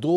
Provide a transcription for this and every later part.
2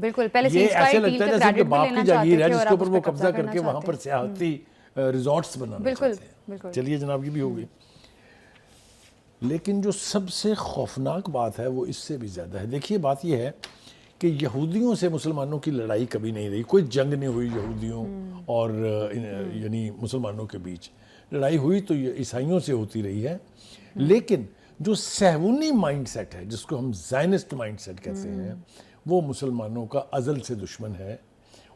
بالکل پہلے یہ ایسے لگتا ہے جیسے کہ باپ کی جاگیر ہے جس کے اوپر وہ قبضہ کر کے وہاں پر سیاحتی ریزورٹس بنانا چاہتے ہیں. چلیے جناب یہ بھی ہو گئی. لیکن جو سب سے خوفناک بات ہے وہ اس سے بھی زیادہ ہے. دیکھیے بات یہ ہے کہ یہودیوں سے مسلمانوں کی لڑائی کبھی نہیں رہی, کوئی جنگ نہیں ہوئی یہودیوں اور یعنی مسلمانوں کے بیچ. لڑائی ہوئی تو عیسائیوں سے ہوتی رہی ہے, لیکن جو صہیونی مائنڈ سیٹ ہے جس کو ہم زائنسٹ مائنڈ سیٹ کہتے ہیں وہ مسلمانوں کا ازل سے دشمن ہے.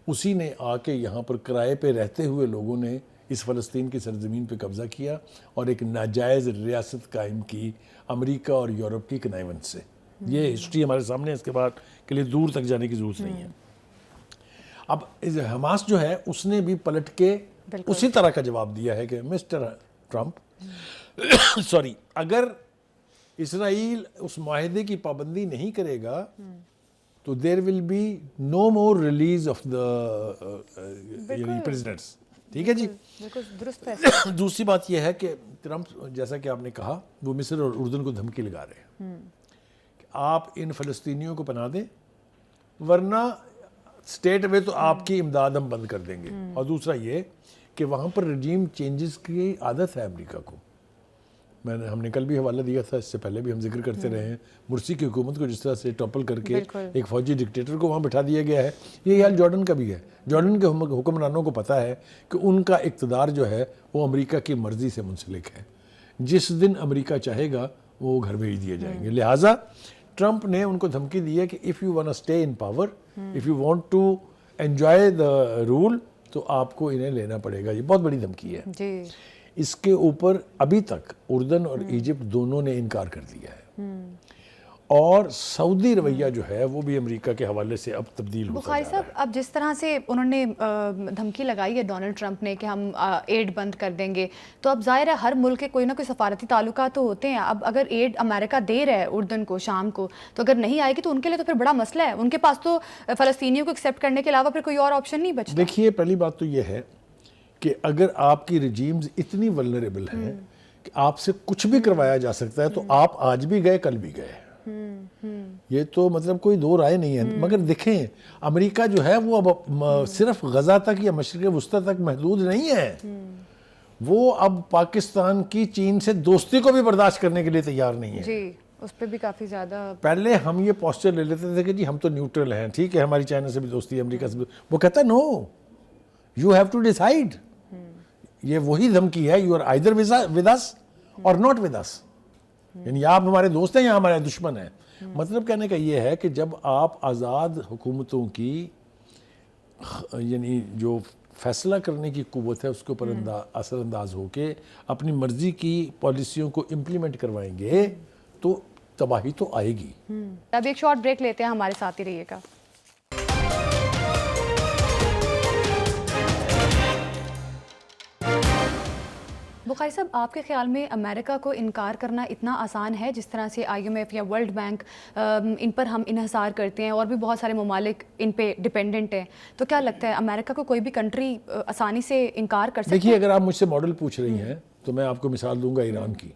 اسی نے آ کے یہاں پر کرائے پہ رہتے ہوئے لوگوں نے اس فلسطین کی سرزمین پہ قبضہ کیا اور ایک ناجائز ریاست قائم کی امریکہ اور یورپ کی کنائیونس سے. یہ ہسٹری ہمارے سامنے ہے, اس کے بعد کے لیے دور تک جانے کی ضرورت نہیں ہے. اب حماس جو ہے اس نے بھی پلٹ کے اسی طرح کا جواب دیا ہے کہ مسٹر ٹرمپ سوری اگر اسرائیل اس معاہدے کی پابندی نہیں کرے گا تو there will be no more release of the prisoners. ٹھیک ہے جی. درست ہے. دوسری بات یہ ہے کہ ٹرمپ جیسا کہ آپ نے کہا وہ مصر اور اردن کو دھمکی لگا رہے ہیں کہ آپ ان فلسطینیوں کو پناہ دیں ورنہ سٹیٹ میں تو آپ کی امداد ہم بند کر دیں گے. اور دوسرا یہ کہ وہاں پر رجیم چینجز کی عادت ہے امریکہ کو. ہم نے کل بھی حوالہ دیا تھا, اس سے پہلے بھی ہم ذکر کرتے رہے ہیں, مرسی کی حکومت کو جس طرح سے ٹاپل کر کے ایک فوجی ڈکٹیٹر کو وہاں بٹھا دیا گیا ہے. یہ حال جارڈن کا بھی ہے. جارڈن کے حکمرانوں کو پتہ ہے کہ ان کا اقتدار جو ہے وہ امریکہ کی مرضی سے منسلک ہے. جس دن امریکہ چاہے گا وہ گھر بھیج دیے جائیں گے. لہٰذا ٹرمپ نے ان کو دھمکی دی ہے کہ if you want to stay in power, if you want to enjoy the rule تو آپ کو انہیں لینا پڑے گا. یہ بہت بڑی دھمکی ہے. جی. اس کے اوپر ابھی تک اردن اور ایجپٹ دونوں نے انکار کر دیا ہے, اور سعودی رویہ جو ہے وہ بھی امریکہ کے حوالے سے اب تبدیل ہوتا جا رہا ہے. بخاری صاحب اب جس طرح سے انہوں نے دھمکی لگائی ہے ڈونلڈ ٹرمپ نے کہ ہم ایڈ بند کر دیں گے, تو اب ظاہر ہے ہر ملک کے کوئی نہ کوئی سفارتی تعلقات تو ہوتے ہیں. اب اگر ایڈ امریکہ دے رہا ہے اردن کو, شام کو, تو اگر نہیں آئے گی تو ان کے لیے تو پھر بڑا مسئلہ ہے. ان کے پاس تو فلسطینیوں کو ایکسیپٹ کرنے کے علاوہ پھر کوئی اور آپشن نہیں بچتا. دیکھیے پہلی بات تو یہ ہے کہ اگر آپ کی رجیمز اتنی ولنریبل ہیں کہ آپ سے کچھ بھی کروایا جا سکتا ہے تو آپ آج بھی گئے کل بھی گئے. یہ تو مطلب کوئی دو رائے نہیں ہے. مگر دیکھیں امریکہ جو ہے وہ اب صرف غزہ تک یا مشرق وسطی تک محدود نہیں ہے. وہ اب پاکستان کی چین سے دوستی کو بھی برداشت کرنے کے لیے تیار نہیں ہے. جی اس پہ بھی کافی زیادہ پہلے ہم یہ پوسچر لے لیتے تھے کہ جی ہم تو نیوٹرل ہیں, ٹھیک ہے ہماری چائنا سے بھی دوستی ہے, امریکہ سے بھی. وہ کہتا ہے no, you have to decide. یہ وہی دھمکی ہے, you are either with us or not with us. یعنی آپ ہمارے دوست ہیں یا ہمارے دشمن ہیں. مطلب کہنے کا یہ ہے کہ جب آپ آزاد حکومتوں کی یعنی جو فیصلہ کرنے کی قوت ہے اس کے اوپر اثر انداز ہو کے اپنی مرضی کی پالیسیوں کو امپلیمنٹ کروائیں گے تو تباہی تو آئے گی. اب ایک شارٹ بریک لیتے ہیں, ہمارے ساتھ ہی رہیے گا. بخاری صاحب آپ کے خیال میں امریکہ کو انکار کرنا اتنا آسان ہے جس طرح سے IMF یا ورلڈ بینک ان پر ہم انحصار کرتے ہیں اور بھی بہت سارے ممالک ان پہ ڈیپینڈنٹ ہیں, تو کیا لگتا ہے امریکہ کو کوئی بھی کنٹری آسانی سے انکار کر سکتی ہے؟ دیکھیے اگر آپ مجھ سے ماڈل پوچھ رہی ہیں تو میں آپ کو مثال دوں گا ایران کی.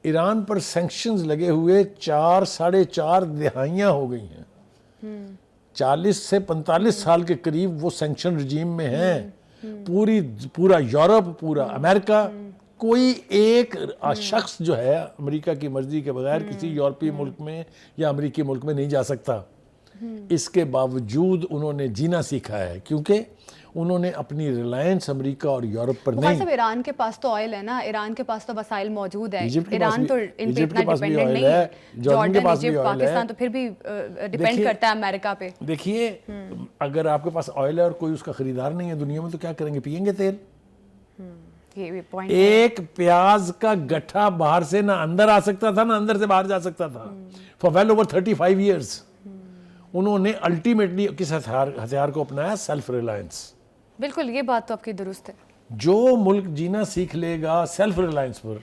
ایران پر سینکشنز لگے ہوئے 4.5 دہائیاں ہو گئی ہیں. 40 سے 45 سال کے قریب وہ سینکشن رجیم میں ہیں. پورا یورپ, پورا امریکہ, کوئی ایک شخص جو ہے امریکہ کی مرضی کے بغیر کسی یورپی ملک میں یا امریکی ملک میں نہیں جا سکتا. اس کے باوجود انہوں نے جینا سیکھا ہے کیونکہ انہوں نے اپنی ریلائنس امریکہ اور یورپ پر نہیں. صاحب ایران کے پاس تو آئل ہے نا, ایران کے پاس تو وسائل موجود ہیں. ایران تو ان پہ اتنا ڈیپینڈنٹ نہیں ہے. جارڈن, ایجپٹ, پاکستان تو پھر بھی ڈیپینڈ کرتا ہے امریکہ پہ. دیکھیے اگر آپ کے پاس آئل ہے اور کوئی اس کا خریدار نہیں ہے دنیا میں تو کیا کریں گے, پیئیں گے تیل. ایک پیاز کا گٹھا باہر سے نہ اندر آ سکتا تھا نہ اندر سے باہر جا سکتا تھا. فار ویل اوور 35 ایئرز انہوں نے الٹیمیٹلی کس ہتھیار کو اپنایا, سیلف ریلائنس. بالکل یہ بات تو آپ کی درست ہے. جو ملک جینا سیکھ لے گا سیلف ریلائنس پر,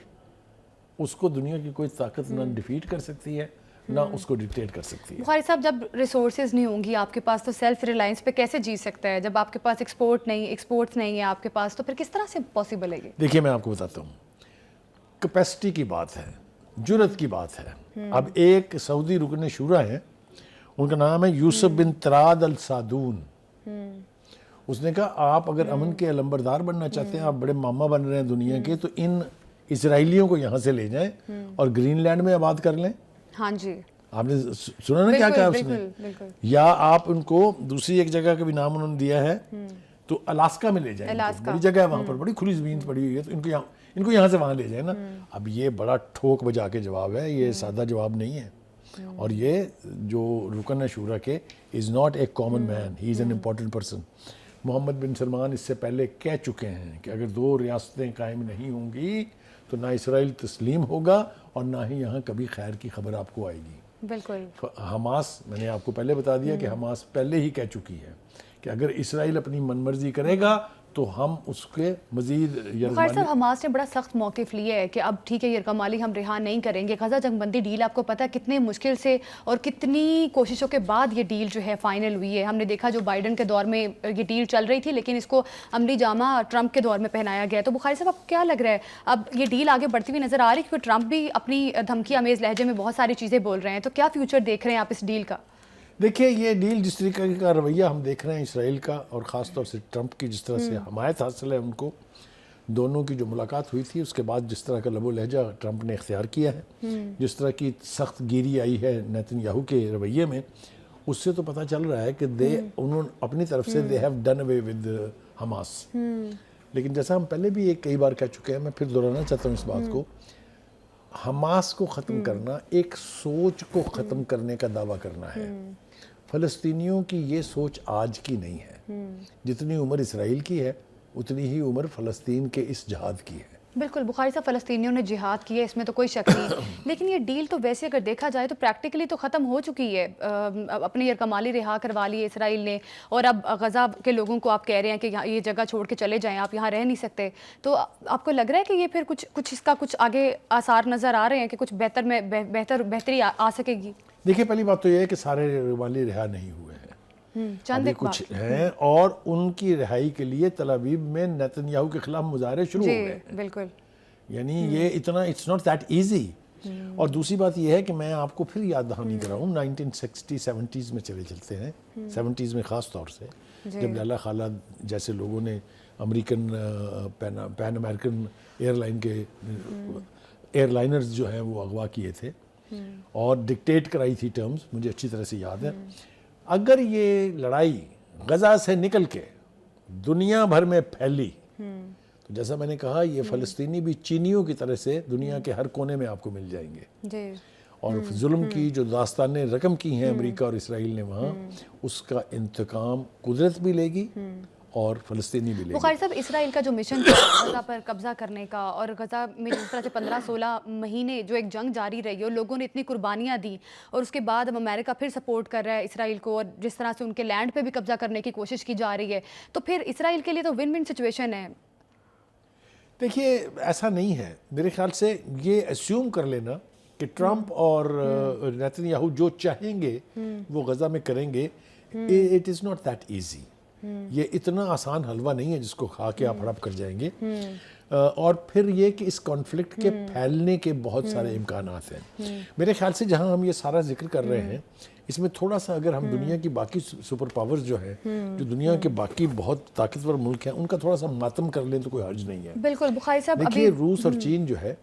اس کو دنیا کی کوئی طاقت نہ ڈیفیٹ کر سکتی ہے نہ اس کو ڈکٹیٹ کر سکتی ہے. بخاری صاحب جب ریسورسز نہیں ہوں گی آپ کے پاس تو سیلف ریلائنس پہ کیسے جی سکتا ہے؟ جب آپ کے پاس ایکسپورٹس نہیں ہے آپ کے پاس تو پھر کس طرح سے پاسبل ہے یہ؟ دیکھیے میں آپ کو بتاتا ہوں, کیپیسٹی کی بات ہے, جرت کی بات ہے. اب ایک سعودی رکن شورا ہیں, ان کا نام ہے یوسف بن تراد السادون. اس نے کہا آپ اگر امن کے علمبردار بننا چاہتے ہیں, آپ بڑے ماما بن رہے ہیں دنیا کے, تو ان اسرائیلیوں کو یہاں سے لے جائیں اور گرین لینڈ میں آباد کر لیں. ہاں جی, آپ نے سنا نا کیا کہا اس نے, یا آپ ان کو دوسری ایک جگہ کا بھی نام انہوں نے دیا ہے, تو الاسکا میں لے جائیں, بڑی جگہ ہے وہاں پر, بڑی کھلی زمین پڑی ہوئی ہے, تو ان کو یہاں سے وہاں لے جائیں نا. اب یہ بڑا ٹھوک بجا کے جواب ہے, یہ سادہ جواب نہیں ہے. اور یہ جو رکن ہے شورا کے is not a common man, he is an important person. Mohammed bin Salman اس سے پہلے کہہ چکے ہیں کہ اگر 2 ریاستیں قائم نہیں ہوں گی تو نہ اسرائیل تسلیم ہوگا اور نہ ہی یہاں کبھی خیر کی خبر آپ کو آئے گی. بالکل. حماس, میں نے آپ کو پہلے بتا دیا کہ حماس پہلے ہی کہہ چکی ہے کہ اگر اسرائیل اپنی من مرضی کرے گا تو ہم اس کے مزید بخاری صاحب, حماس نے بڑا سخت موقف لیا ہے کہ اب ٹھیک ہے یرغمالی ہم رہا نہیں کریں گے. غزہ جنگ بندی ڈیل آپ کو پتہ ہے کتنے مشکل سے اور کتنی کوششوں کے بعد یہ ڈیل جو ہے فائنل ہوئی ہے. ہم نے دیکھا جو بائیڈن کے دور میں یہ ڈیل چل رہی تھی, لیکن اس کو عملی جامہ ٹرمپ کے دور میں پہنایا گیا. تو بخاری صاحب, آپ کو کیا لگ رہا ہے اب یہ ڈیل آگے بڑھتی ہوئی نظر آ رہی ہے, کیونکہ ٹرمپ بھی اپنی دھمکی آمیز لہجے میں بہت ساری چیزیں بول رہے ہیں, تو کیا فیوچر دیکھ رہے ہیں آپ اس ڈیل کا؟ دیکھیے, یہ ڈیل جس طریقے کا رویہ ہم دیکھ رہے ہیں اسرائیل کا, اور خاص طور سے ٹرمپ کی جس طرح سے حمایت حاصل ہے ان کو, دونوں کی جو ملاقات ہوئی تھی اس کے بعد جس طرح کا لب و لہجہ ٹرمپ نے اختیار کیا ہے, جس طرح کی سخت گیری آئی ہے نیتن یاہو کے رویے میں, اس سے تو پتہ چل رہا ہے کہ انہوں اپنی طرف سے they have done away with Hamas. لیکن جیسا ہم پہلے بھی کئی بار کہہ چکے ہیں, میں پھر دہرانا چاہتا ہوں اس بات کو, حماس کو ختم کرنا ایک سوچ کو ختم کرنے کا دعویٰ کرنا ہے. فلسطینیوں کی یہ سوچ آج کی نہیں ہے. جتنی عمر اسرائیل کی ہے اتنی ہی عمر فلسطین کے اس جہاد کی ہے. بالکل بخاری صاحب, فلسطینیوں نے جہاد کی ہے, اس میں تو کوئی شک نہیں, لیکن یہ ڈیل تو ویسے اگر دیکھا جائے تو پریکٹیکلی تو ختم ہو چکی ہے. اپنے یرغمالی رہا کروا لی ہے اسرائیل نے, اور اب غزہ کے لوگوں کو آپ کہہ رہے ہیں کہ یہ جگہ چھوڑ کے چلے جائیں, آپ یہاں رہ نہیں سکتے. تو آپ کو لگ رہا ہے کہ یہ پھر کچھ اس کا کچھ آگے آثار نظر آ رہے ہیں کہ کچھ بہتری آ سکے گی؟ دیکھیے, پہلی بات تو یہ ہے کہ سارے یرغمالی رہا نہیں ہوئے ہیں, ابھی کچھ ہیں, اور ان کی رہائی کے لیے تل ابیب میں نیتن یاہو کے خلاف مظاہرے شروع ہو گئے ہیں. بالکل. یعنی یہ اتنا اٹس ناٹ دیٹ ایزی. اور دوسری بات یہ ہے کہ میں آپ کو پھر یاد دہانی کراؤں, 1960 70s میں چلے چلتے ہیں, 70s میں خاص طور سے جب لالا خالد جیسے لوگوں نے امریکن پین امریکن ایئر لائنرز جو ہیں وہ اغوا کیے تھے اور ڈکٹیٹ کرائی تھی ٹرمز, مجھے اچھی طرح سے یاد ہے. اگر یہ لڑائی غزہ سے نکل کے دنیا بھر میں پھیلی تو جیسا میں نے کہا, یہ فلسطینی بھی چینیوں کی طرح سے دنیا کے ہر کونے میں آپ کو مل جائیں گے. اور ظلم کی جو داستانیں رقم کی ہیں امریکہ اور اسرائیل نے وہاں, اس کا انتقام قدرت بھی لے گی اور فلسطینی بھی لے گی. بخاری صاحب, اسرائیل کا جو مشن تھا غزہ پر قبضہ کرنے کا, اور غزہ میں جس طرح سے 15-16 مہینے جو ایک جنگ جاری رہی اور لوگوں نے اتنی قربانیاں دی, اور اس کے بعد اب امریکہ پھر سپورٹ کر رہا ہے اسرائیل کو, اور جس طرح سے ان کے لینڈ پہ بھی قبضہ کرنے کی کوشش کی جا رہی ہے, تو پھر اسرائیل کے لیے تو ون ون سچویشن ہے. دیکھیے, ایسا نہیں ہے میرے خیال سے. یہ اسیوم کر لینا کہ ٹرمپ اور نیتن یاہو جو چاہیں گے وہ غزہ میں کریں گے, it is not that easy. یہ اتنا آسان حلوہ نہیں ہے جس کو کھا کے آپ ہڑپ کر جائیں گے. اور پھر یہ کہ اس کانفلکٹ کے پھیلنے کے بہت سارے امکانات ہیں. میرے خیال سے جہاں ہم یہ سارا ذکر کر رہے ہیں, اس میں تھوڑا سا اگر ہم دنیا کی باقی سپر پاورز جو ہیں, جو دنیا کے باقی بہت طاقتور ملک ہیں, ان کا تھوڑا سا ماتم کر لیں تو کوئی حرج نہیں ہے. بالکل بخاری صاحب, دیکھیے, روس اور چین جو ہے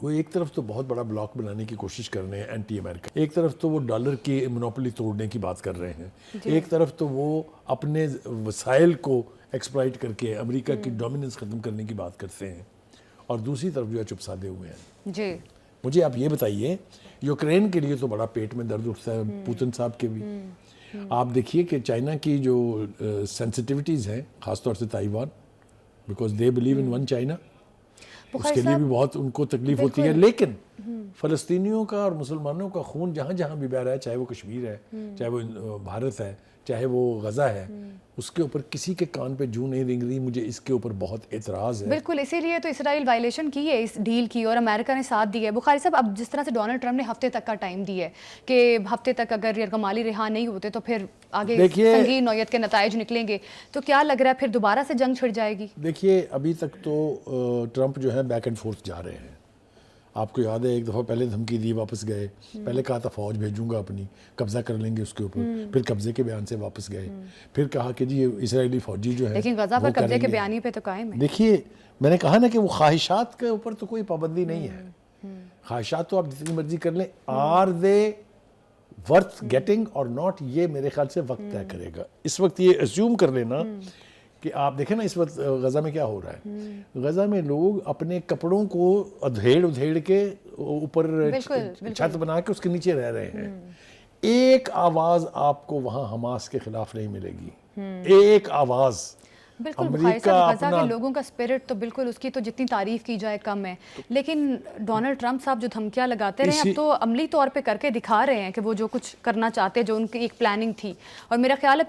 وہ ایک طرف تو بہت بڑا بلاک بنانے کی کوشش کر رہے ہیں اینٹی امریکہ, ایک طرف تو وہ ڈالر کی مونوپولی توڑنے کی بات کر رہے ہیں, ایک طرف تو وہ اپنے وسائل کو ایکسپلائٹ کر کے امریکہ کی ڈومیننس ختم کرنے کی بات کرتے ہیں, اور دوسری طرف جو ہے چپ سادے ہوئے ہیں. جی, مجھے آپ یہ بتائیے, یوکرین کے لیے تو بڑا پیٹ میں درد اٹھتا ہے پوتن صاحب کے بھی. آپ دیکھیے کہ چائنا کی جو سینسٹیوٹیز ہیں, خاص طور سے Taiwan, because they believe in one China, اس کے لیے بھی بہت ان کو تکلیف ہوتی ہے. لیکن فلسطینیوں کا اور مسلمانوں کا خون جہاں جہاں بھی بہہ رہا ہے, چاہے وہ کشمیر ہے, چاہے وہ بھارت ہے, چاہے وہ غزہ ہے, اس کے اوپر کسی کے کان پہ جوں نہیں رنگ رہی. مجھے اس کے اوپر بہت اعتراض ہے. بالکل, اسی لیے تو اسرائیل وائلیشن کی ہے اس ڈیل کی, اور امریکہ نے ساتھ دیا ہے. بخاری صاحب, اب جس طرح سے ڈونلڈ ٹرمپ نے ہفتے تک کا ٹائم دیا ہے کہ ہفتے تک اگر یرغمالی رہا نہیں ہوتے تو پھر آگے سنگین نوعیت کے نتائج نکلیں گے, تو کیا لگ رہا ہے پھر دوبارہ سے جنگ چھڑ جائے گی؟ دیکھیے, ابھی تک تو ٹرمپ جو ہے بیک اینڈ فورتھ جا رہے ہیں. آپ کو یاد ہے ایک دفعہ پہلے دھمکی دی, واپس گئے, پہلے کہا تھا فوج بھیجوں گا اپنی, قبضہ کر لیں گے اس کے اوپر, پھر قبضے کے بیان سے واپس گئے, پھر کہا کہ جی اسرائیلی فوجی جو ہے لیکن غزہ پر قبضے کے بیانی پہ تو قائم ہے. دیکھیے میں نے کہا نا کہ وہ خواہشات کے اوپر تو کوئی پابندی نہیں ہے, خواہشات تو آپ جتنی مرضی کر لیں, آر دے ورتھ گیٹنگ اور ناٹ, یہ میرے خیال سے وقت طے کرے گا. اس وقت یہ اسیوم کر لینا کہ آپ دیکھیں نا اس وقت غزہ میں کیا ہو رہا ہے, غزہ میں لوگ اپنے کپڑوں کو ادھیڑ کے اوپر چھت بنا کے اس کے نیچے رہ رہے ہیں. ایک آواز آپ کو وہاں حماس کے خلاف نہیں ملے گی, ایک آواز. بالکل بخاری صاحب, غزہ کے لوگوں کا اسپرٹ تو بالکل اس کی تو جتنی تعریف کی جائے کم ہے, لیکن ڈونلڈ ٹرمپ صاحب جو دھمکیاں لگاتے رہے اب تو عملی طور پہ کر کے دکھا رہے ہیں کہ وہ جو کچھ کرنا چاہتے, جو ان کی ایک پلاننگ تھی, اور میرا خیال ہے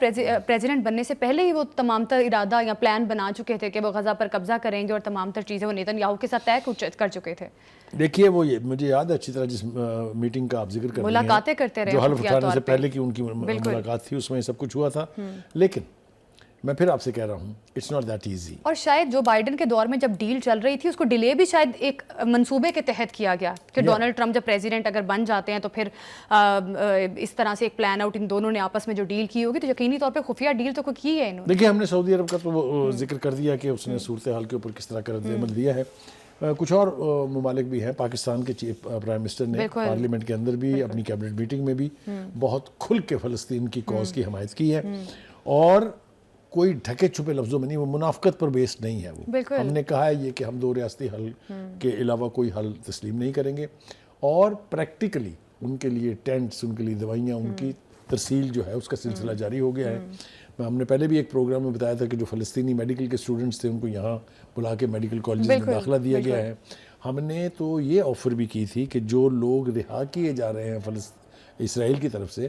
پریزیڈنٹ بننے سے پہلے ہی وہ تمام تر ارادہ یا پلان بنا چکے تھے کہ وہ غزہ پر قبضہ کریں گے, اور تمام تر چیزیں وہ نیتن یاہو کے ساتھ طے کر چکے تھے. دیکھیے وہ یہ مجھے یاد ہے اچھی طرح جس میٹنگ کا آپ ذکر کر رہے ہیں, ملاقاتیں کرتے رہے جو حلف اٹھانے سے پہلے کی ان کی ملاقات تھی, اس میں سب کچھ ہوا تھا. لیکن میں پھر آپ سے کہہ رہا ہوں اٹس ناٹ دیٹ ایزی. اور شاید جو بائیڈن کے دور میں جب ڈیل چل رہی تھی اس کو ڈیلے بھی شاید ایک منصوبے کے تحت کیا گیا کہ ڈونلڈ ٹرمپ جب پریزیڈنٹ اگر بن جاتے ہیں تو پھر اس طرح سے ایک پلان آؤٹ ان دونوں نے آپس میں جو ڈیل کی ہوگی, تو یقینی طور پہ خفیہ ڈیل تو کی ہے انہوں نے. دیکھیے ہم نے سعودی عرب کا تو ذکر کر دیا کہ اس نے صورتحال کے اوپر کس طرح کا رد عمل دیا ہے. کچھ اور ممالک بھی ہیں, پاکستان کے چیف پرائم منسٹر نے پارلیمنٹ کے اندر بھی اپنی کیبنٹ میٹنگ میں بھی بہت کھل کے فلسطین کی کاز کی حمایت کی ہے, اور کوئی ڈھکے چھپے لفظوں میں نہیں, وہ منافقت پر بیسڈ نہیں ہے. وہ ہم نے کہا ہے یہ کہ ہم دو ریاستی حل کے علاوہ کوئی حل تسلیم نہیں کریں گے, اور پریکٹیکلی ان کے لیے ٹینٹس, ان کے لیے دوائیاں, ان کی ترسیل جو ہے اس کا سلسلہ جاری ہو گیا ہے. ہم نے پہلے بھی ایک پروگرام میں بتایا تھا کہ جو فلسطینی میڈیکل کے اسٹوڈنٹس تھے ان کو یہاں بلا کے میڈیکل کالجز میں داخلہ دیا گیا ہے. ہم نے تو یہ آفر بھی کی تھی کہ جو لوگ رہا کیے جا رہے ہیں اسرائیل کی طرف سے,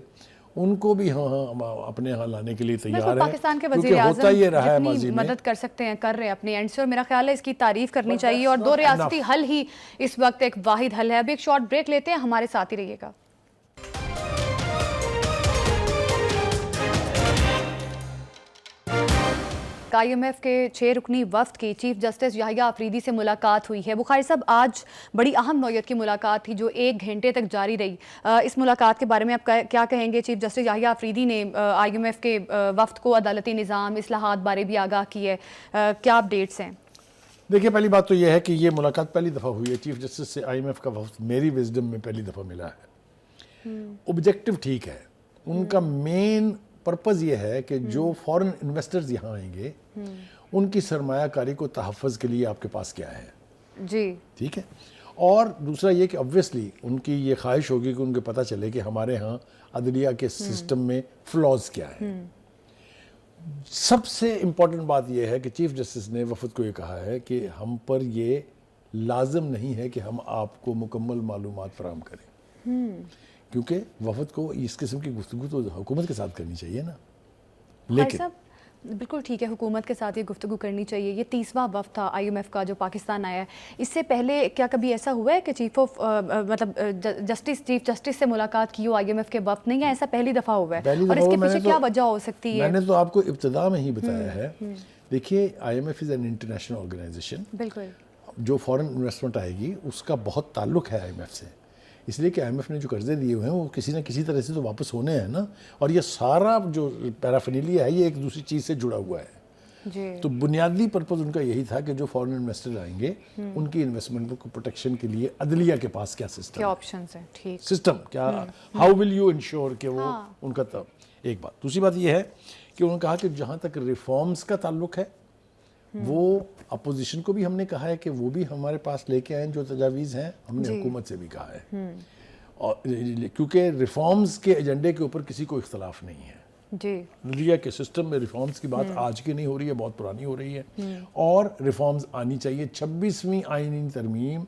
ان کو بھی ہم اپنے یہاں لانے کے لیے تیار ہیں. پاکستان کے وزیر اعظم جتنی مدد کر سکتے ہیں کر رہے ہیں اپنے اینڈ سے, اور میرا خیال ہے اس کی تعریف کرنی چاہیے, اور دو ریاستی حل ہی اس وقت ایک واحد حل ہے. ابھی ایک شارٹ بریک لیتے ہیں, ہمارے ساتھ ہی رہیے گا. آئی ایم ایف کے 6 رکنی وفد کی چیف جسٹس یحییٰ آفریدی سے ملاقات ہوئی ہے. بخاری صاحب آج بڑی اہم نوعیت کی ملاقات تھی جو 1 گھنٹے تک جاری رہی. اس ملاقات کے بارے میں آپ کیا کہیں گے؟ چیف جسٹس یحییٰ آفریدی نے آئی ایم ایف کے وفد کو عدالتی نظام, اصلاحات بارے بھی آگاہ کی ہے, کیا اپڈیٹس ہیں؟ دیکھیے پہلی بات تو یہ ہے کہ یہ ملاقات پہلی دفعہ ہوئی ہے چیف جسٹس سے آئی ایم ایف کا وفد, میری وزڈم میں پہلی دفعہ ملا ہے. اوبجیکٹو ٹھیک ہے, ان کا مین پرپز یہ ہے کہ جو فورن انویسٹرز یہاں آئیں گے ان کی سرمایہ کاری کو تحفظ کے لیے آپ کے پاس کیا ہے. جی ٹھیک ہے. اور دوسرا یہ کہ obviously ان کی یہ خواہش ہوگی کہ ان کو پتہ چلے کہ ہمارے ہاں عدلیہ کے سسٹم میں فلاز کیا ہے. سب سے امپورٹنٹ بات یہ ہے کہ چیف جسٹس نے وفد کو یہ کہا ہے کہ ہم پر یہ لازم نہیں ہے کہ ہم آپ کو مکمل معلومات فراہم کریں, کیونکہ وفد کو اس قسم کی گفتگو تو حکومت کے ساتھ کرنی چاہیے نا. لیکن بالکل ٹھیک ہے, حکومت کے ساتھ یہ گفتگو کرنی چاہیے. یہ 30واں وفد تھا آئی ایم ایف کا جو پاکستان آیا ہے. اس سے پہلے کیا کبھی ایسا ہوا ہے کہ چیف جسٹس سے ملاقات کی ہو آئی ایم ایف کے وفد نے, یا ایسا پہلی دفعہ ہوا ہے, اور اس کے پیچھے کیا وجہ ہو سکتی ہے؟ میں نے تو آپ کو ابتدا میں ہی بتایا ہے. دیکھیے I M F is an international organisation. بالکل جو فورن انویسٹمنٹ آئے گی اس کا بہت تعلق ہے آئی ایم ایف سے, اس لیے کہ آئی ایم ایف نے جو قرضے دیے ہوئے ہیں وہ کسی نہ کسی طرح سے تو واپس ہونے ہیں نا, اور یہ سارا جو پیرافینیلیا ہے یہ ایک دوسری چیز سے جڑا ہوا ہے. تو بنیادی پرپز ان کا یہی تھا کہ جو فورن انویسٹر آئیں گے ان کی انویسٹمنٹ کو پروٹیکشن کے لیے عدلیہ کے پاس کیا سسٹم, کیا آپشنز ہیں, ٹھیک سسٹم کیا, ہاؤ ول یو انشور کہ وہ ان کا ایک بات. دوسری بات یہ ہے کہ انہوں نے کہا کہ جہاں تک ریفارمز کا تعلق ہے وہ اپوزیشن کو بھی ہم نے کہا ہے کہ وہ بھی ہمارے پاس لے کے آئیں جو تجاویز ہیں. ہم نے حکومت سے بھی کہا ہے, اور کیونکہ ریفارمز کے ایجنڈے کے اوپر کسی کو اختلاف نہیں ہے. جی عدلیہ کے سسٹم میں ریفارمز کی بات آج کی نہیں ہو رہی ہے, بہت پرانی ہو رہی ہے, اور ریفارمز آنی چاہیے. 26ویں آئینی ترمیم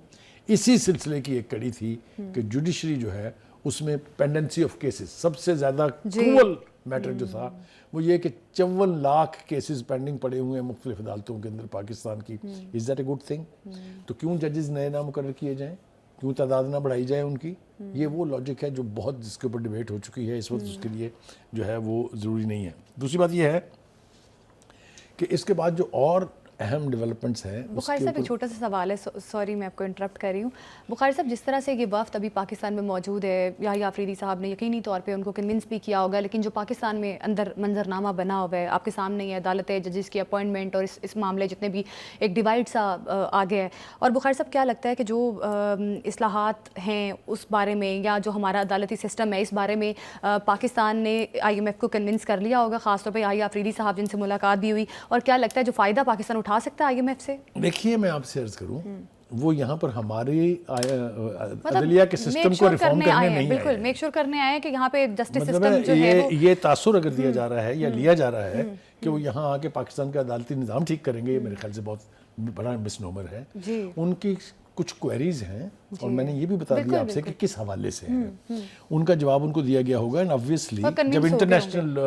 اسی سلسلے کی ایک کڑی تھی کہ جوڈیشری جو ہے اس میں پینڈنسی آف کیسز, سب سے زیادہ کروول میٹر جو تھا وہ یہ کہ 54 لاکھ کیسز پینڈنگ پڑے ہوئے ہیں مختلف عدالتوں کے اندر پاکستان کی. Is that a good thing? تو کیوں ججز نئے نہ مقرر کیے جائیں, کیوں تعداد نہ بڑھائی جائے ان کی؟ یہ وہ لاجک ہے جو بہت جس کے اوپر ڈیبیٹ ہو چکی ہے اس وقت, اس کے لیے جو ہے وہ ضروری نہیں ہے. دوسری بات یہ ہے کہ اس کے بعد جو اور اہم ڈیولپمنٹس ہیں. بخاری صاحب ایک چھوٹا سا سوال ہے, سوری میں آپ کو انٹرپٹ کر رہی ہوں. بخاری صاحب جس طرح سے یہ وفد ابھی پاکستان میں موجود ہے, یحییٰ آفریدی صاحب نے یقینی طور پہ ان کو کنونس بھی کیا ہوگا, لیکن جو پاکستان میں اندر منظرنامہ بنا ہوا ہے آپ کے سامنے ہے, عدالت ہے, ججز کی اپوائنٹمنٹ اور اس معاملے جتنے بھی ایک ڈیوائڈ سا آگے ہے. اور بخاری صاحب کیا لگتا ہے کہ جو اصلاحات ہیں اس بارے میں, یا جو ہمارا عدالتی سسٹم ہے اس بارے میں پاکستان نے آئی ایم ایف کو کنونس کر لیا ہوگا, خاص طور پہ یحییٰ آفریدی صاحب جن سے ملاقات بھی ہوئی, اور کیا لگتا ہے جو فائدہ پاکستان اٹھا سکتا ہے آئی ایم ایف سے؟ دیکھیے میں آپ سے عرض کروں, وہ یہاں پر ہماری عدلیہ کے سسٹم کو ریفارم کرنے نہیں آئے, بالکل میک شور کرنے آئے کہ یہاں پہ جسٹس مطلب سسٹم جو ہے یہ تاثر اگر دیا جا رہا ہے یا لیا جا رہا ہے کہ وہ یہاں آ کے پاکستان کا عدالتی نظام ٹھیک کریں گے, یہ میرے خیال سے بہت بڑا مس نومر ہے. ان کی کچھ کوئریز ہیں اور میں نے یہ بھی بتا دیا آپ سے کہ کس حوالے سے ہیں, ان کا جواب ان کو دیا گیا ہوگا. اینڈ obviously جب انٹرنیشنل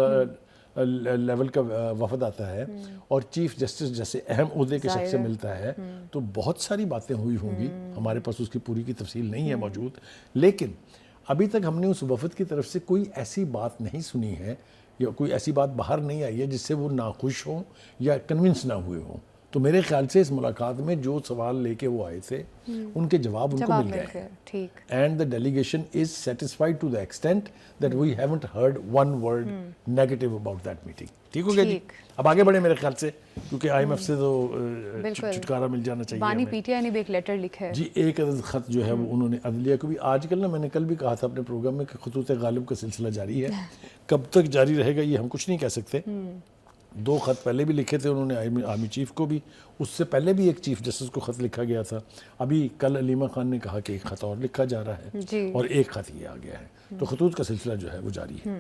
لیول کا وفد آتا ہے اور چیف جسٹس جیسے اہم عہدے کے شخص سے ملتا ہے تو بہت ساری باتیں ہوئی ہوں گی, ہمارے پاس اس کی پوری کی تفصیل نہیں ہے موجود, لیکن ابھی تک ہم نے اس وفد کی طرف سے کوئی ایسی بات نہیں سنی ہے یا کوئی ایسی بات باہر نہیں آئی ہے جس سے وہ ناخوش ہوں یا کنونس نہ ہوئے ہوں. تو میرے خیال سے اس ملاقات میں جو سوال لے کے وہ آئے تھے ان کے جواب ان کو مل گئے ہیں. And the delegation is satisfied to the extent that we haven't heard one word negative about that meeting. ٹھیک ہو گیا جی, اب آگے بڑھیں میرے خیال سے, کیونکہ آئی ایم ایف سے تو چھٹکارا مل جانا چاہیے. بانی پی ٹی آئی نے بھی ایک لیٹر لکھا ہے جی, ایک عدد خط جو ہے وہ انہوں نے عدلیہ کو بھی, آج کل نا میں نے کل بھی کہا تھا اپنے پروگرام میں کہ خطوط غالب کا سلسلہ جاری ہے, کب تک جاری رہے گا یہ ہم کچھ نہیں کہہ سکتے. 2 خط پہلے بھی لکھے تھے انہوں نے آرمی چیف کو بھی, اس سے پہلے بھی ایک چیف جسٹس کو خط لکھا گیا تھا. ابھی کل علیمہ خان نے کہا کہ ایک خط اور لکھا جا رہا ہے اور ایک خط یہ آ گیا ہے, تو خطوط کا سلسلہ جو ہے وہ جاری ہے.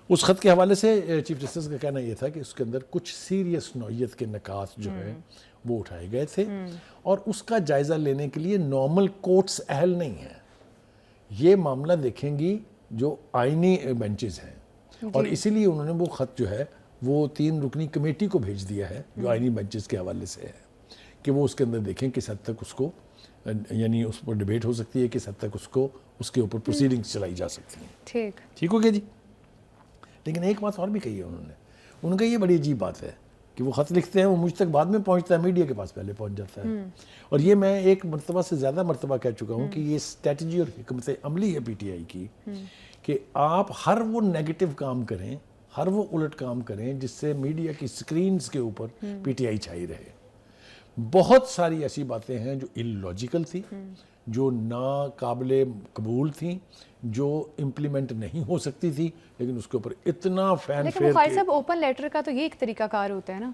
اس خط کے حوالے سے چیف جسٹس کا کہنا یہ تھا کہ اس کے اندر کچھ سیریس نوعیت کے نکات جو ہے وہ اٹھائے گئے تھے اور اس کا جائزہ لینے کے لیے نارمل کورٹس اہل نہیں ہیں. یہ معاملہ دیکھیں گی جو آئینی بینچز ہیں, اور اسی لیے انہوں نے وہ خط جو ہے وہ 3 رکنی کمیٹی کو بھیج دیا ہے جو آئینی بینچز کے حوالے سے ہے, کہ وہ اس کے اندر دیکھیں کس حد تک اس کو, یعنی اس پر ڈیبیٹ ہو سکتی ہے, کس حد تک اس کو اس کے اوپر پروسیڈنگز چلائی جا سکتی ہیں. ٹھیک ہو گیا جی. لیکن ایک بات اور بھی کہی ہے انہوں نے, ان کا یہ بڑی عجیب بات ہے کہ وہ خط لکھتے ہیں, وہ مجھ تک بعد میں پہنچتا ہے, میڈیا کے پاس پہلے پہنچ جاتا ہے. اور یہ میں ایک مرتبہ سے زیادہ مرتبہ کہہ چکا ہوں کہ یہ اسٹریٹجی اور حکمت عملی ہے پی ٹی آئی کی, کہ آپ ہر وہ نیگیٹو کام کریں, ہر وہ الٹ کام کریں جس سے میڈیا کی سکرینز کے اوپر پی ٹی آئی چھائی رہے. بہت ساری ایسی باتیں ہیں جو اللاجیکل تھی, جو ناقابل قبول تھیں, جو امپلیمنٹ نہیں ہو سکتی تھی, لیکن اس کے اوپر اتنا فین لیکن بخاری صاحب اوپن لیٹر کا تو یہ ایک طریقہ کار ہوتا ہے نا,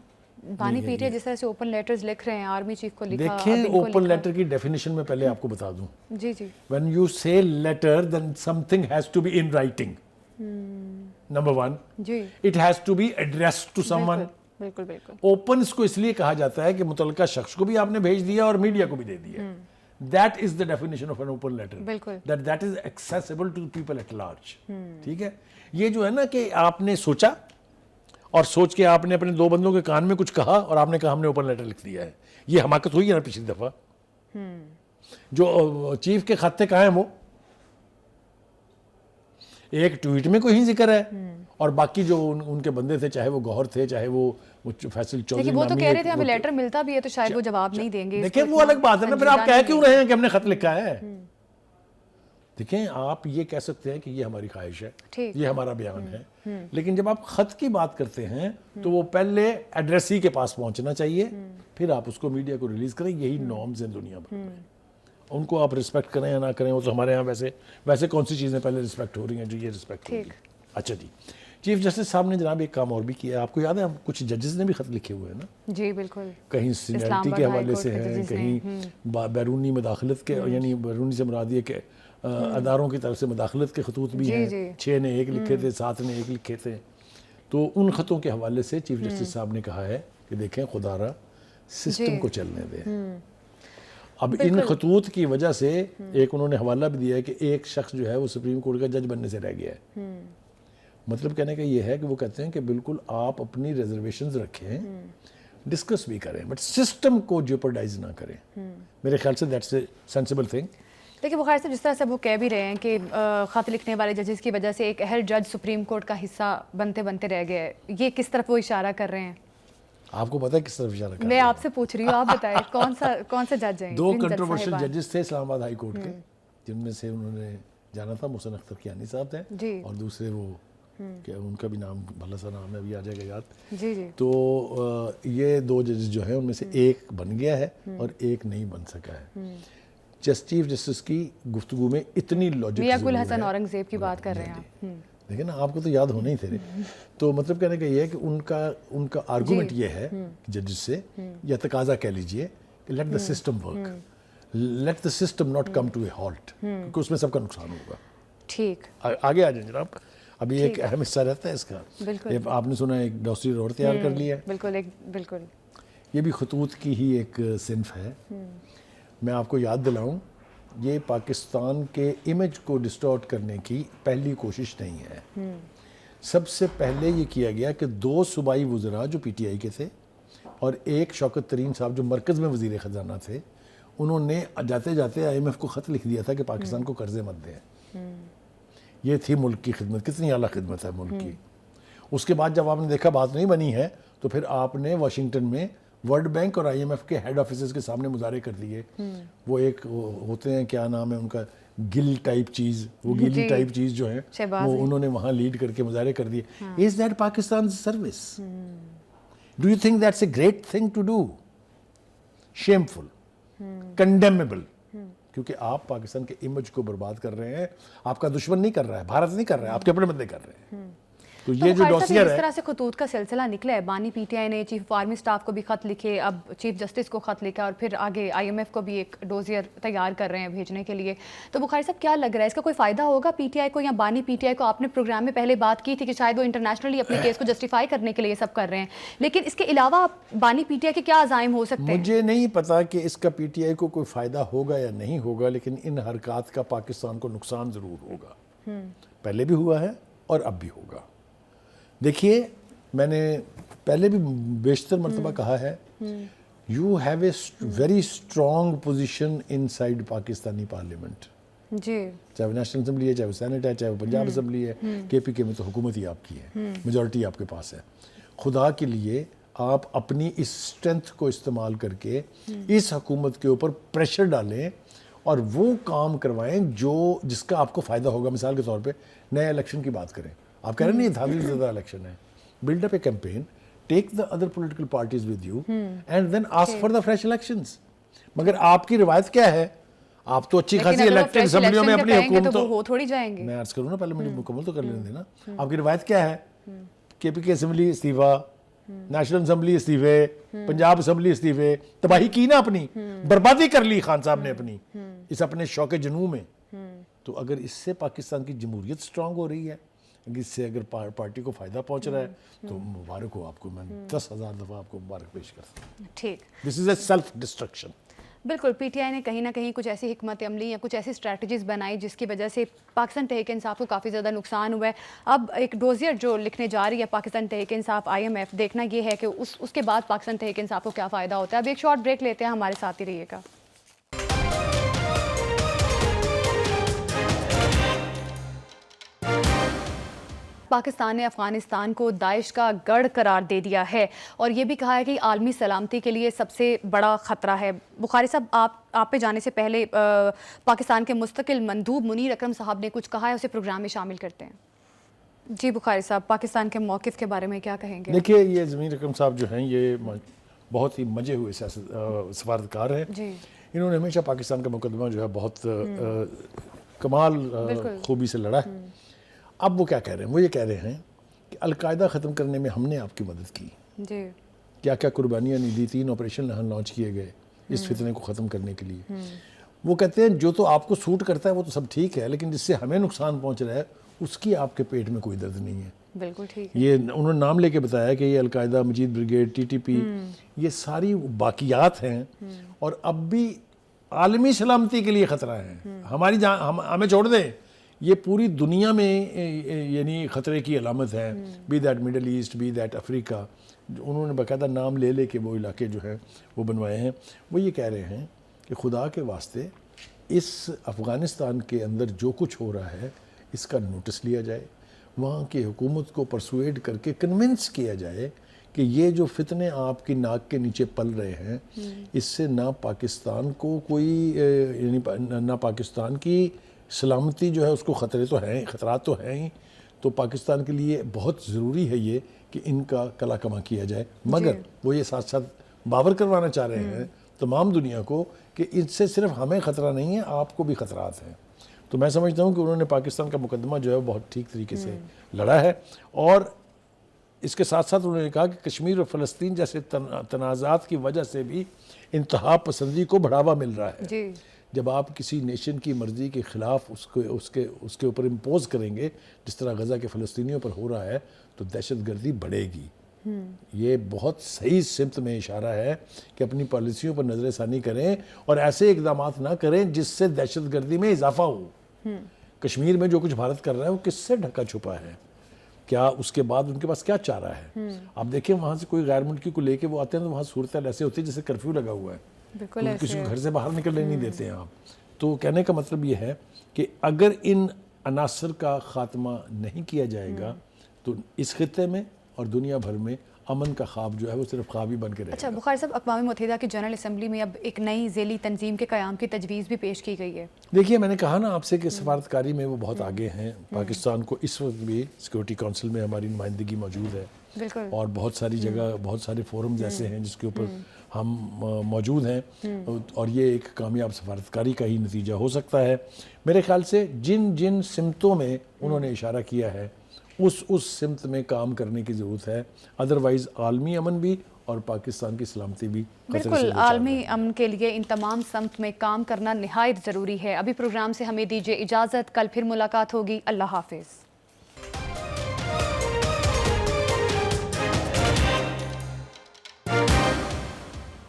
بانی پی ٹی آئی جس طرح سے اوپن لیٹرز لکھ رہے ہیں, آرمی چیف کو لکھا. دیکھیں اوپن لیٹر کی ڈیفینیشن میں پہلے آپ کو بتا دوں. جی جی. when you say letter then something has to be in writing. Number 1. G. It has to be addressed to someone. بالکل بالکل. اوپن اس کو اس لیے کہا جاتا ہے کہ متعلقہ شخص کو بھی آپ نے بھیج دیا اور میڈیا کو بھی دے دیا. That is the definition of an open letter. بالکل. That is accessible to people at large. ٹھیک ہے. یہ جو ہے نا کہ آپ نے سوچا اور سوچ کے آپ نے اپنے 2 بندوں کے کان میں کچھ کہا اور آپ نے کہا ہم نے اوپن لیٹر لکھ دیا ہے, یہ حماقت ہوئی ہے نا پچھلی دفعہ. جو چیف کے خط تھے کہاں ہیں وہ, ایک ٹویٹ میں کوئی ہی ذکر ہے, اور باقی جو ان کے بندے تھے, چاہے وہ گوہر تھے, چاہے وہ فیصل چودھری, وہ تو کہہ رہے تھے ہمیں لیٹر ملتا بھی ہے تو شاید وہ جواب نہیں دیں گے. دیکھیں وہ الگ بات ہے نا, پھر آپ کہہ کیوں رہے ہیں کہ ہم نے خط لکھا ہے. دیکھیں آپ یہ کہہ سکتے ہیں کہ یہ ہماری خواہش ہے, یہ ہمارا بیان ہے, لیکن جب آپ خط کی بات کرتے ہیں تو وہ پہلے ایڈریسی کے پاس پہنچنا چاہیے, پھر آپ اس کو میڈیا کو ریلیز کریں. یہی نارمز ہیں دنیا بھر میں, ان کو آپ رسپیکٹ کریں یا نہ کریں, وہ تو ہمارے ہاں ویسے کون سی چیزیں پہلے رسپیکٹ ہو رہی ہیں جو یہ رسپیکٹ ہوگی. اچھا جی, چیف جسٹس صاحب نے جناب ایک کام اور بھی کیا ہے, آپ کو یاد ہے کچھ ججز نے بھی خط لکھے ہوئے ہیں نا. جی بالکل. کہیں سینیرٹی کے حوالے سے ہیں, کہیں بیرونی مداخلت کے, یعنی بیرونی سے مراد یہ کہ اداروں کی طرف سے مداخلت کے خطوط بھی ہیں. 6 نے 1 لکھے تھے, 7 نے 1 لکھے تھے. تو ان خطوں کے حوالے سے چیف جسٹس صاحب نے کہا ہے کہ دیکھیں خدا را سسٹم کو چلنے دیں. اب ان خطوط کی وجہ سے ایک انہوں نے حوالہ بھی دیا ہے کہ ایک شخص جو ہے وہ سپریم کورٹ کا جج بننے سے رہ گیا ہے. مطلب کہنے کا یہ ہے کہ وہ کہتے ہیں کہ بالکل آپ اپنی ریزرویشنز رکھیں, ڈسکس بھی کریں, بٹ سسٹم کو جیوپرڈائز نہ کریں. میرے خیال سے دیٹس اے سینسیبل تھنگ. دیکھیں بخاری صاحب جس طرح سے وہ کہہ بھی رہے ہیں کہ خط لکھنے والے ججز کی وجہ سے ایک اہل جج سپریم کورٹ کا حصہ بنتے رہ گئے, یہ کس طرف وہ اشارہ کر رہے ہیں؟ آپ کو پتہ ہے کس طرف اشارہ کر رہے ہیں؟ میں آپ سے پوچھ رہی ہوں، آپ بتائیں کون سے جج ہیں؟ 2 کنٹروورشل ججز تھے اسلام آباد ہائی کورٹ کے، جن میں سے انہوں نے جانا تھا محسن اختر کیانی صاحب تھے، جی، اور دوسرے وہ کہ ان کا بھی نام بھلا سا نام ہے، ابھی آ جائے گا یاد۔ جی جی، تو یہ 2 ججز جو ہیں ان میں سے ایک بن گیا ہے اور ایک نہیں بن سکا ہے۔ چیف جسٹس کی گفتگو میں اتنی لاجک میاں گل حسن اورنگزیب کی بات کر رہے ہیں آپ۔ لیکن آپ کو تو یاد ہونا ہی تھے۔ تو مطلب کہنے کا یہ ہے کہ ان کا آرگومنٹ یہ ہے ججز سے، یا تقاضا کہہ لیجئے کہ let the system work, let the system not come to a halt, کیونکہ اس میں سب کا نقصان ہوگا۔ ٹھیک، آگے آ جائیں جناب، ابھی ایک اہم حصہ رہتا ہے اس کا۔ بالکل، آپ نے سنا ایک ڈوسری اور تیار کر لی ہے، بالکل، یہ بھی خطوط کی ہی ایک صنف ہے۔ میں آپ کو یاد دلاؤں، یہ پاکستان کے امیج کو ڈسٹارٹ کرنے کی پہلی کوشش نہیں ہے۔ سب سے پہلے یہ کیا گیا کہ 2 صوبائی وزراء جو پی ٹی آئی کے تھے اور ایک شوکت ترین صاحب جو مرکز میں وزیر خزانہ تھے، انہوں نے جاتے جاتے آئی ایم ایف کو خط لکھ دیا تھا کہ پاکستان کو قرضے مت دیں۔ یہ تھی ملک کی خدمت، کتنی اعلیٰ خدمت ہے ملک کی۔ اس کے بعد جب آپ نے دیکھا بات نہیں بنی ہے تو پھر آپ نے واشنگٹن میں ورلڈ بینک اور آئی ایم ایف کے ہیڈ آفیسز کے سامنے مظاہرے کر دیے۔ وہ ایک ہوتے ہیں، کیا نام ہے ان کا، گل ٹائپ چیز، وہ گیلی ٹائپ چیز جو ہے وہ انہوں نے وہاں لیڈ کر کے مظاہرے کر دیے۔ Is that Pakistan service? Do you think that's a great thing to do? Shameful, condemnable, کیونکہ آپ پاکستان کے امیج کو برباد کر رہے ہیں۔ آپ کا دشمن نہیں کر رہا ہے، بھارت نہیں کر رہا ہے، آپ کے اپنے بندے کر رہے ہیں۔ تو یہ جو ڈوسیئر ہے، اس طرح سے خطوط کا سلسلہ نکلا ہے، بانی پی ٹی آئی نے چیف آف آرمی سٹاف کو بھی خط لکھے، اب چیف جسٹس کو خط لکھا، اور پھر آگے آئی ایم ایف کو بھی ایک ڈوزیئر تیار کر رہے ہیں بھیجنے کے لیے۔ تو بخاری صاحب کیا لگ رہا ہے اس کا کوئی فائدہ ہوگا پی ٹی آئی کو، یا بانی پی ٹی آئی کو؟ آپ نے پروگرام میں پہلے بات کی تھی کہ شاید وہ انٹرنیشنلی اپنے کیس کو جسٹیفائی کرنے کے لیے سب کر رہے ہیں، لیکن اس کے علاوہ بانی پی ٹی آئی کے کیا عزائم ہو سکتے ہیں؟ مجھے نہیں پتا کہ اس کا پی ٹی آئی کو کوئی فائدہ ہوگا یا نہیں ہوگا، لیکن ان حرکات کا پاکستان کو نقصان ضرور ہوگا۔ پہلے بھی ہوا ہے اور اب بھی ہوگا۔ دیکھیے، میں نے پہلے بھی بیشتر مرتبہ کہا ہے، you have a very strong position inside Pakistani parliament, جی، چاہے وہ نیشنل اسمبلی ہے، چاہے وہ سینٹ ہے، چاہے وہ پنجاب اسمبلی ہے، کے پی کے میں تو حکومت ہی آپ کی ہے، میجورٹی آپ کے پاس ہے۔ خدا کے لیے آپ اپنی اس اسٹرینتھ کو استعمال کر کے اس حکومت کے اوپر پریشر ڈالیں اور وہ کام کروائیں جس کا آپ کو فائدہ ہوگا۔ مثال کے طور پہ نئے الیکشن کی بات کریں، آپ کہہ رہے ہیں نہیں دھاندلی زدہ الیکشن ہے، build up a campaign, take the other political parties with you and then ask for the fresh elections. مگر آپ کی روایت کیا ہے؟ آپ تو اچھی خاصی الیکٹڈ اسمبلیوں میں اپنی حکومت ہو تھوڑی جائیں گے۔ میں عرض کروں نا، پہلے مجھے مکمل تو کر لینے دینا۔ آپ کی روایت کیا ہے؟ کے پی کے اسمبلی استعفیٰ، نیشنل اسمبلی استعفے، پنجاب اسمبلی استعفے، تباہی کی نا، اپنی بربادی کر لی خان صاحب نے اپنی اس اپنے شوق جنوں میں۔ تو اگر اس سے پاکستان کی جمہوریت سٹرانگ ہو رہی ہے، اس سے اگر پارٹی کو فائدہ پہنچ رہا ہے، تو مبارک ہو آپ کو، میں 10,000 دفعہ آپ کو مبارک پیش کرتا ہوں۔ ٹھیک، دس از اے سیلف ڈسٹرکشن۔ بالکل، پی ٹی آئی نے کہیں نہ کہیں کچھ ایسی حکمت عملی یا کچھ ایسی اسٹریٹجیز بنائی جس کی وجہ سے پاکستان تحریک انصاف کو کافی زیادہ نقصان ہوا ہے۔ اب ایک ڈوزیئر جو لکھنے جا رہی ہے پاکستان تحریک انصاف آئی ایم ایف، دیکھنا یہ ہے کہ اس کے بعد پاکستان تحریک انصاف کو کیا فائدہ ہوتا ہے۔ اب ایک شارٹ بریک لیتے ہیں، ہمارے ساتھ ہی رہیے گا۔ پاکستان نے افغانستان کو داعش کا گڑھ قرار دے دیا ہے اور یہ بھی کہا ہے کہ عالمی سلامتی کے لیے سب سے بڑا خطرہ ہے۔ بخاری صاحب، آپ پہ جانے سے پہلے پاکستان کے مستقل مندوب منیر اکرم صاحب نے کچھ کہا ہے، اسے پروگرام میں شامل کرتے ہیں۔ جی بخاری صاحب، پاکستان کے موقف کے بارے میں کیا کہیں گے؟ دیکھیے، یہ منیر اکرم صاحب جو ہیں یہ بہت ہی مجے ہوئے سفارتکار ہیں۔ جی، انہوں نے ہمیشہ پاکستان کا مقدمہ جو ہے بہت کمال خوبی سے لڑا ہے۔ اب وہ کیا کہہ رہے ہیں؟ وہ یہ کہہ رہے ہیں کہ القاعدہ ختم کرنے میں ہم نے آپ کی مدد کی، جی، کیا کیا قربانیاں نہیں دی، 3 آپریشن لانچ کیے گئے اس فتنے کو ختم کرنے کے لیے۔ وہ کہتے ہیں جو تو آپ کو سوٹ کرتا ہے وہ تو سب ٹھیک ہے، لیکن جس سے ہمیں نقصان پہنچ رہا ہے اس کی آپ کے پیٹ میں کوئی درد نہیں ہے۔ بالکل ٹھیک ہے۔ یہ انہوں نے نام لے کے بتایا کہ یہ القاعدہ، مجید بریگیڈ، ٹی ٹی پی، یہ ساری باقیات ہیں اور اب بھی عالمی سلامتی کے لیے خطرہ ہیں۔ ہماری ہمیں چھوڑ دیں، یہ پوری دنیا میں یعنی خطرے کی علامت ہے، be that Middle East, be that Africa. انہوں نے باقاعدہ نام لے لے کے وہ علاقے جو ہیں وہ بنوائے ہیں۔ وہ یہ کہہ رہے ہیں کہ خدا کے واسطے اس افغانستان کے اندر جو کچھ ہو رہا ہے اس کا نوٹس لیا جائے، وہاں کی حکومت کو پرسویڈ کر کے کنونس کیا جائے کہ یہ جو فتنے آپ کی ناک کے نیچے پل رہے ہیں اس سے نہ پاکستان کو کوئی یعنی نہ پاکستان کی سلامتی جو ہے اس کو خطرے تو ہیں، خطرات تو ہیں ہی، تو پاکستان کے لیے بہت ضروری ہے یہ کہ ان کا کلا کما کیا جائے، مگر وہ یہ ساتھ ساتھ باور کروانا چاہ رہے ہیں تمام دنیا کو کہ اس سے صرف ہمیں خطرہ نہیں ہے، آپ کو بھی خطرات ہیں۔ تو میں سمجھتا ہوں کہ انہوں نے پاکستان کا مقدمہ جو ہے بہت ٹھیک طریقے سے لڑا ہے، اور اس کے ساتھ ساتھ انہوں نے کہا کہ کشمیر اور فلسطین جیسے تنازعات کی وجہ سے بھی انتہا پسندی کو بڑھاوا مل رہا ہے۔ جب آپ کسی نیشن کی مرضی کے خلاف اس کے اوپر امپوز کریں گے، جس طرح غزہ کے فلسطینیوں پر ہو رہا ہے، تو دہشت گردی بڑھے گی۔ یہ بہت صحیح سمت میں اشارہ ہے کہ اپنی پالیسیوں پر نظر ثانی کریں اور ایسے اقدامات نہ کریں جس سے دہشت گردی میں اضافہ ہو۔ کشمیر میں جو کچھ بھارت کر رہا ہے وہ کس سے ڈھکا چھپا ہے؟ کیا اس کے بعد ان کے پاس کیا چارہ ہے؟ آپ دیکھیں وہاں سے کوئی غیر ملکی کو لے کے وہ آتے ہیں تو وہاں صورتحال ایسے ہوتی ہے جیسے کرفیو لگا ہوا ہے، کسی کو گھر سے باہر نکلنے نہیں دیتے ہیں آپ۔ تو کہنے کا مطلب یہ ہے کہ اگر ان عناصر کا خاتمہ نہیں کیا جائے گا تو اس خطے میں اور دنیا بھر میں امن کا خواب جو ہے وہ صرف خواب ہی بن کے رہے گا۔ اچھا بخاری صاحب، اقوام متحدہ کی جنرل اسمبلی میں اب ایک نئی ذیلی تنظیم کے قیام کی تجویز بھی پیش کی گئی ہے۔ دیکھیے میں نے کہا نا آپ سے کہ سفارتکاری میں وہ بہت آگے ہیں، پاکستان کو اس وقت بھی سیکورٹی کونسل میں ہماری نمائندگی موجود ہے، اور بہت ساری جگہ بہت سارے فورمز ایسے ہیں جس کے اوپر ہم موجود ہیں، اور یہ ایک کامیاب سفارتکاری کا ہی نتیجہ ہو سکتا ہے۔ میرے خیال سے جن سمتوں میں انہوں نے اشارہ کیا ہے اس سمت میں کام کرنے کی ضرورت ہے، ادروائز عالمی امن بھی اور پاکستان کی سلامتی بھی بالکل عالمی امن کے لیے ان تمام سمت میں کام کرنا نہایت ضروری ہے۔ ابھی پروگرام سے ہمیں دیجیے اجازت، کل پھر ملاقات ہوگی۔ اللہ حافظ۔